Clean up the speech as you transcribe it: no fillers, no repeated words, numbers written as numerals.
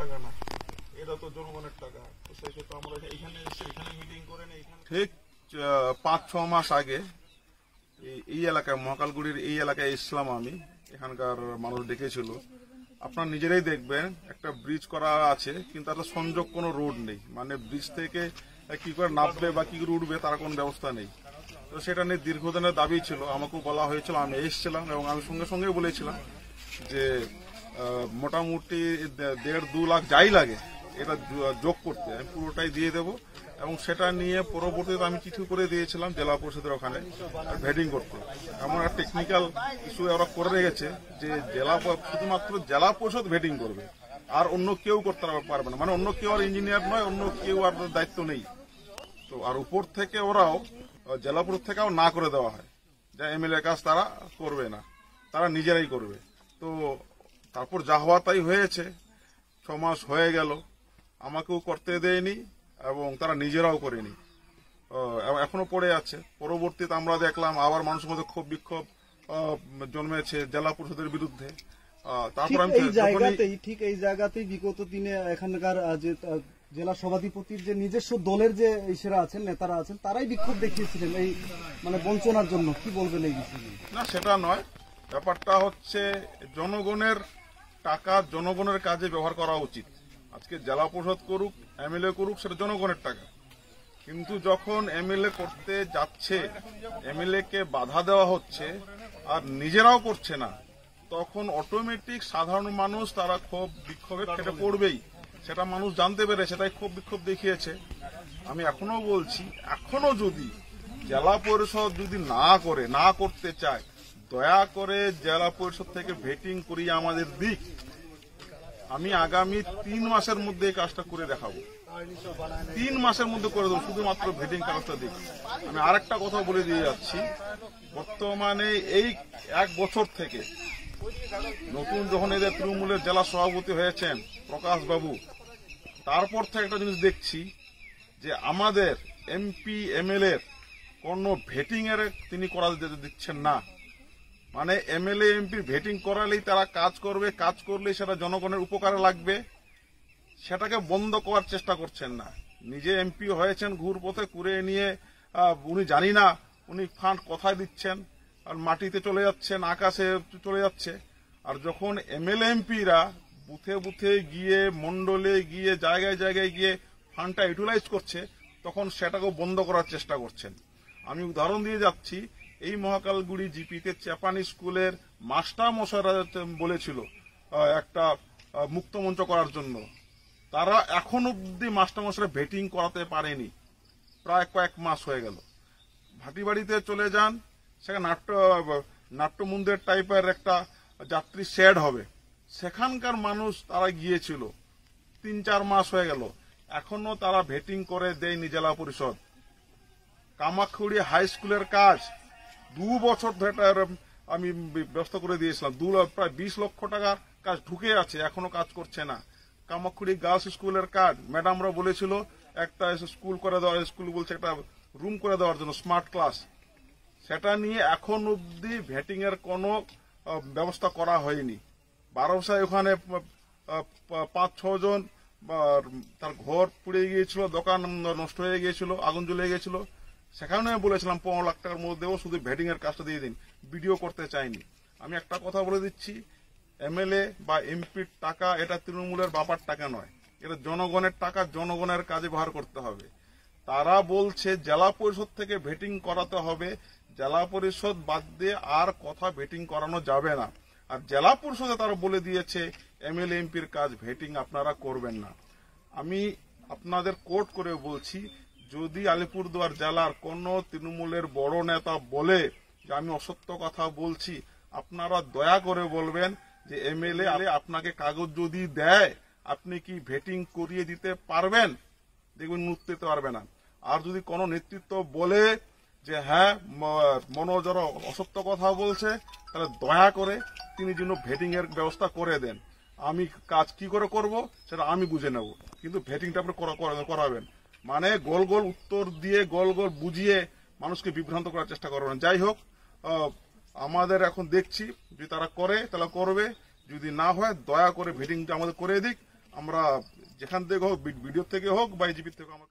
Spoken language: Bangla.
টাকা না, এটা তো জনগণের টাকা। তো সেই ক্ষেত্রে আমরা এখানে এসে এখানে মিটিং করে নেই। ঠিক 5-6 মাস আগে এই এলাকায় মহাকালগুড়ির এই এলাকায় এসেছিলাম আমি। এখানকার মানুষ ডেকেছিল। আপনারা নিজেরাই দেখবেন একটা ব্রিজ করা আছে, কিন্তু একটা সংযোগ কোনো রোড নেই। মানে ব্রিজ থেকে কি করে নামবে বা কি করে উঠবে তার কোনো ব্যবস্থা নেই। তো সেটা নিয়ে দীর্ঘদিনের দাবি ছিল, আমাকেও বলা হয়েছিল, আমি এসেছিলাম এবং আমি সঙ্গে সঙ্গে বলেছিলাম যে মোটামুটি 1.5-2 লাখ যাই লাগে এটা যোগ করতে আমি পুরোটাই দিয়ে দেব। এবং সেটা নিয়ে পরবর্তীতে আমি চিঠি করে দিয়েছিলাম জেলা পরিষদের ওখানে ভেটিং করতে। এমন একটা টেকনিক্যাল ইস্যু ওরা করে রেখেছে যে শুধুমাত্র জেলা পরিষদ ভেটিং করবে, আর অন্য কেউ করতে পারবে না। মানে অন্য কেউ আর ইঞ্জিনিয়ার নয়, অন্য কেউ আর দায়িত্ব নেই। তো আর উপর থেকে ওরাও জেলা পরিষদ থেকেও না করে দেওয়া হয়, যা এমএলএ কাজ তারা করবে না, তারা নিজেরাই করবে। তো তারপর যা হওয়া তাই হয়েছে। 6 মাস হয়ে গেল, আমাকেও করতে দেয়নি এবং তারা নিজেরাও করেনি, এখনো পড়ে আছে। পরবর্তীতে আমরা দেখলাম আবার মানুষের মধ্যে ক্ষোভ বিক্ষোভ জন্মেছে জেলা পরিষদের বিরুদ্ধে। তারপর আমি ঠিক এই জায়গাতেই বিগত দিনে এখানকার যে জেলা সভাধিপতির যে নিজস্ব দলের যে ইসেরা আছেন, নেতারা আছেন, তারাই বিক্ষোভ দেখিয়েছিলেন এই মানে বঞ্চনার জন্য। কি বলবেন এই বিষয়ে? না, সেটা নয়। ব্যাপারটা হচ্ছে জনগণের টাকা জনগণের কাজে ব্যবহার করা উচিত। আজকে জেলা পরিষদ করুক, এমএলএ করুক, সেটা জনগণের টাকা। কিন্তু যখন এমএলএ করতে যাচ্ছে, এমএলএ কে বাধা দেওয়া হচ্ছে আর নিজেরাও করছে না, তখন অটোমেটিক সাধারণ মানুষ তারা ক্ষোভ বিক্ষোভে ফেটে পড়বেই। সেটা মানুষ জানতে পেরেছে, তাই ক্ষোভ বিক্ষোভ দেখিয়েছে। আমি এখনো বলছি, এখনো যদি জেলা পরিষদ যদি না করতে চায়, দয়া করে জেলা পরিষদ থেকে ভেটিং করিয়ে আমাদের দিক। আমি আগামী 3 মাসের মধ্যে এই কাজটা করে দেখাবো। 3 মাসের মধ্যে করে দেবো, শুধুমাত্র ভেটিং কাগজটা দিক। আমি আরেকটা কথা বলে দিয়ে যাচ্ছি, বর্তমানে এই 1 বছর থেকে নতুন যখন এদের তৃণমূলের জেলা সভাপতি হয়েছেন প্রকাশ বাবু, তারপর থেকে একটা জিনিস দেখছি যে আমাদের এমপি এমএলএ কোনো ভেটিং এর তিনি করা দিচ্ছেন না। মানে এমএলএ এমপি ভেটিং করালেই তারা কাজ করবে, কাজ করলেই সেটা জনগণের উপকারে লাগবে, সেটাকে বন্ধ করার চেষ্টা করছেন না। নিজে এমপি হয়েছেন, ঘুর পথে কুড়ে নিয়ে উনি জানি না উনি ফান্ড কোথায় দিচ্ছেন, আর মাটিতে চলে যাচ্ছেন, আকাশে চলে যাচ্ছে। আর যখন এমএলএ এমপিরা বুথে বুথে গিয়ে, মন্ডলে গিয়ে, জায়গায় জায়গায় গিয়ে ফান্ডটা ইউটিলাইজ করছে, তখন সেটাকেও বন্ধ করার চেষ্টা করছেন। আমি উদাহরণ দিয়ে যাচ্ছি, এই মহাকালগুড়ি জিপিতে চাপানি স্কুলের মাস্টার মশাইরা বলেছিল একটা মুক্ত মঞ্চ করার জন্য, তারা এখন অব্দি মাস্টার মশাইরা ভেটিং করাতে পারেনি, প্রায় কয়েক মাস হয়ে গেল। ভাটিবাড়িতে চলে যান, সেখানে নাট্য মন্দির টাইপের একটা যাত্রী শেড হবে, সেখানকার মানুষ তারা গিয়েছিল, 3-4 মাস হয়ে গেল, এখনো তারা ভেটিং করে দেয়নি জেলা পরিষদ। কামাখ্যাগুড়ি হাই স্কুলের কাজ 2 বছর ধরে আমি ব্যবস্থা করে দিয়েছিলাম, প্রায় 20 লক্ষ টাকার কাজ ঢুকে আছে, এখনো কাজ করছে না। কামাখ্যাগুড়ি গার্লস স্কুলের কাজ ম্যাডামরা বলেছিল একটা স্কুল করে দেওয়ার, স্কুল বলছে একটা রুম করে দেওয়ার জন্য, স্মার্ট ক্লাস, সেটা নিয়ে এখন অব্দি ভেটিং এর কোনো ব্যবস্থা করা হয়নি। বারোসায় ওখানে 5-6 জন তার ঘর পুড়ে গিয়েছিল, দোকান নষ্ট হয়ে গিয়েছিল, আগুন জ্বলে গিয়েছিল, সেখানে বলেছিলাম 15 লাখ টাকার মধ্যে দেবো, শুধু ভেটিং এর কাজটা দিয়ে দিন, ভিডিও করতে চাইনি। আমি একটা কথা বলে দিচ্ছি, এমএলএ বা এমপির টাকা এটা তৃণমূলের বাবার টাকা নয়, এটা জনগণের টাকা, জনগণের কাজে ব্যবহার করতে হবে। তারা বলছে জেলা পরিষদ থেকে ভেটিং করাতে হবে, জেলা পরিষদ বাদ দিয়ে আর কথা ভেটিং করানো যাবে না। আর জেলা পরিষদে তারা বলে দিয়েছে এমএলএ এমপির কাজ ভেটিং আপনারা করবেন না। আমি আপনাদের কোর্ট করে বলছি, যদি আলিপুরদুয়ার জেলার কোন তৃণমূলের বড় নেতা বলে যে আমি অসত্য কথা বলছি, আপনারা দয়া করে বলবেন যে এমএলএ আপনাকে কাগজ যদি দেয় আপনি কি ভেটিং করিয়ে দিতে পারবেন, দেখবেন উঠতে পারবে না। আর যদি কোনো নেতৃত্ব বলে যে হ্যাঁ মনোজর অসত্য কথা বলছে, তাহলে দয়া করে তিনি যেন ভেটিং এর ব্যবস্থা করে দেন। আমি কাজ কি করে করব সেটা আমি বুঝে নেব, কিন্তু ভেটিংটা আপনি করাবেন। মানে গোল গোল উত্তর দিয়ে, গোল গোল বুঝিয়ে মানুষকে বিভ্রান্ত করার চেষ্টা করবেন। যাই হোক, আমাদের এখন দেখছি যদি তারা করে তাহলে করবে, যদি না হয় দয়া করে ভেটিংটা আমাদের করে দিক, আমরা যেখান থেকে হোক, ভিডিও থেকে হোক বা এজিপি থেকে আমার